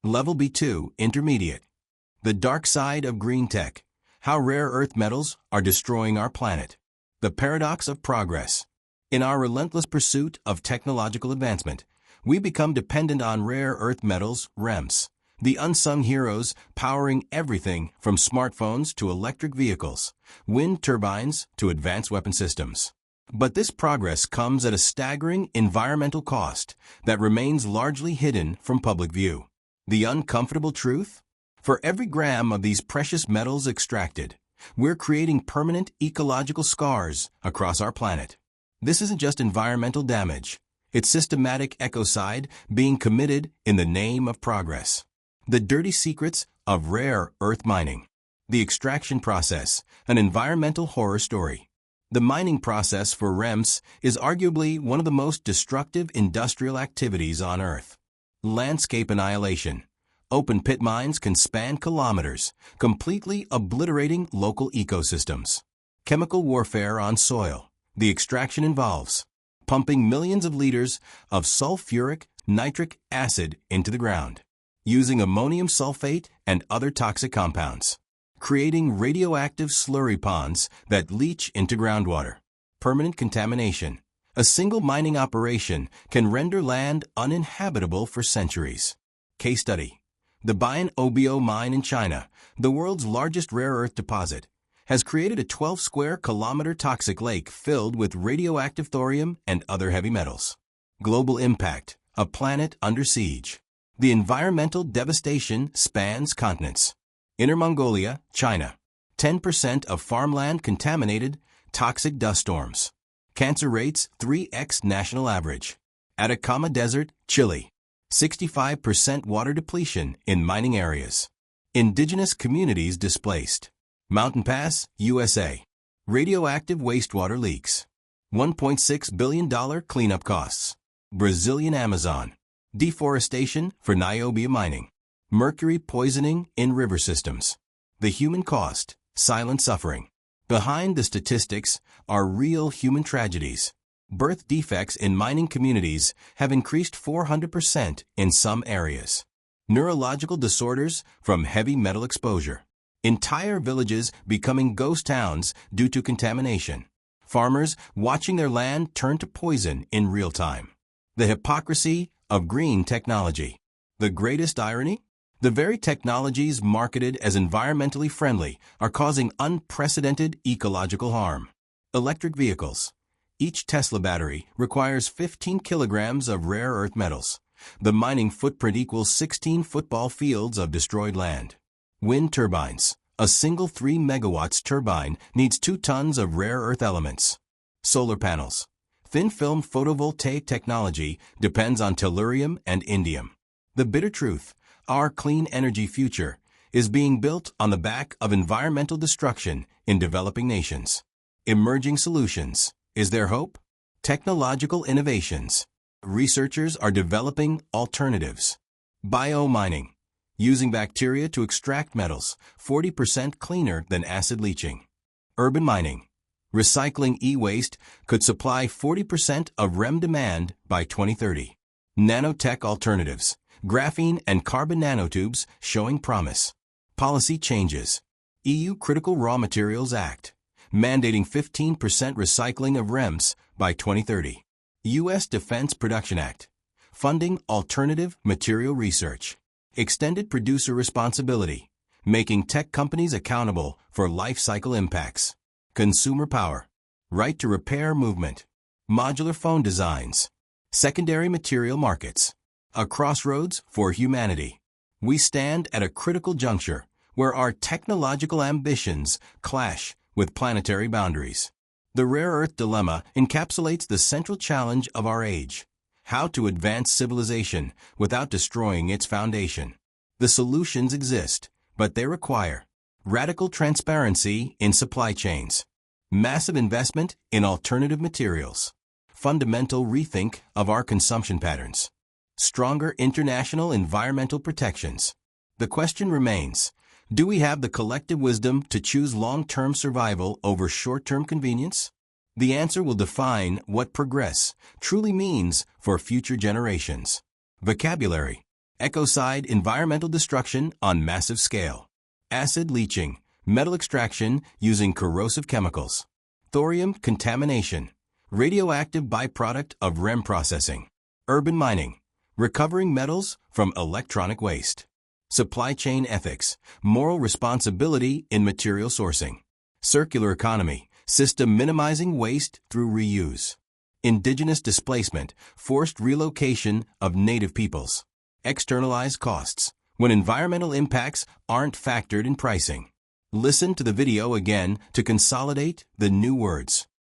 Level B2, Intermediate. The dark side of green tech. How rare earth metals are destroying our planet. The paradox of progress. In our relentless pursuit of technological advancement, we become dependent on rare earth metals, REMs, the unsung heroes powering everything from smartphones to electric vehicles, wind turbines to advanced weapon systems. But this progress comes at a staggering environmental cost that remains largely hidden from public view. The uncomfortable truth? For every gram of these precious metals extracted, we're creating permanent ecological scars across our planet. This isn't just environmental damage. It's systematic ecocide being committed in the name of progress. The dirty secrets of rare earth mining. The extraction process, an environmental horror story. The mining process for REMs is arguably one of the most destructive industrial activities on Earth. Landscape annihilation. Open pit mines can span kilometers, completely obliterating local ecosystems. Chemical warfare on soil. The extraction involves pumping millions of liters of sulfuric nitric acid into the ground, using ammonium sulfate and other toxic compounds, creating radioactive slurry ponds that leach into groundwater. Permanent contamination. A single mining operation can render land uninhabitable for centuries. Case study. The Bayan Obio mine in China, the world's largest rare earth deposit, has created a 12-square-kilometer toxic lake filled with radioactive thorium and other heavy metals. Global impact. A planet under siege. The environmental devastation spans continents. Inner Mongolia, China. 10% of farmland contaminated, toxic dust storms. Cancer rates 3x national average. Atacama Desert, Chile. 65% water depletion in mining areas. Indigenous communities displaced. Mountain Pass, USA. Radioactive wastewater leaks. $1.6 billion cleanup costs. Brazilian Amazon. Deforestation for niobium mining. Mercury poisoning in river systems. The human cost, silent suffering. Behind the statistics are real human tragedies. Birth defects in mining communities have increased 400% in some areas. Neurological disorders from heavy metal exposure. Entire villages becoming ghost towns due to contamination. Farmers watching their land turn to poison in real time. The hypocrisy of green technology. The greatest irony? The very technologies marketed as environmentally friendly are causing unprecedented ecological harm. Electric vehicles. Each Tesla battery requires 15 kilograms of rare earth metals. The mining footprint equals 16 football fields of destroyed land. Wind turbines. A single 3 megawatts turbine needs 2 tons of rare earth elements. Solar panels. Thin-film photovoltaic technology depends on tellurium and indium. The bitter truth, our clean energy future, is being built on the back of environmental destruction in developing nations. Emerging solutions. Is there hope? Technological innovations. Researchers are developing alternatives. Biomining. Using bacteria to extract metals, 40% cleaner than acid leaching. Urban mining. Recycling e-waste could supply 40% of REM demand by 2030. Nanotech alternatives. Graphene and carbon nanotubes showing promise. Policy changes. EU Critical Raw Materials Act. Mandating 15% recycling of REMs by 2030. U.S. Defense Production Act. Funding alternative material research. Extended producer responsibility, making tech companies accountable for life cycle impacts. Consumer power, right to repair movement. Modular phone designs. Secondary material markets. A crossroads for humanity. We stand at a critical juncture where our technological ambitions clash with planetary boundaries. The rare earth dilemma encapsulates the central challenge of our age. How to advance civilization without destroying its foundation. The solutions exist, but they require radical transparency in supply chains, massive investment in alternative materials, fundamental rethink of our consumption patterns, stronger international environmental protections. The question remains, do we have the collective wisdom to choose long-term survival over short-term convenience? The answer will define what progress truly means for future generations. Vocabulary. ecocide, environmental destruction on massive scale, acid leaching, metal extraction using corrosive chemicals, thorium contamination, radioactive byproduct of REM processing, urban mining, recovering metals from electronic waste, supply chain ethics, moral responsibility in material sourcing, circular economy, system minimizing waste through reuse, indigenous displacement, forced relocation of native peoples, externalized costs, when environmental impacts aren't factored in pricing. Listen to the video again to consolidate the new words.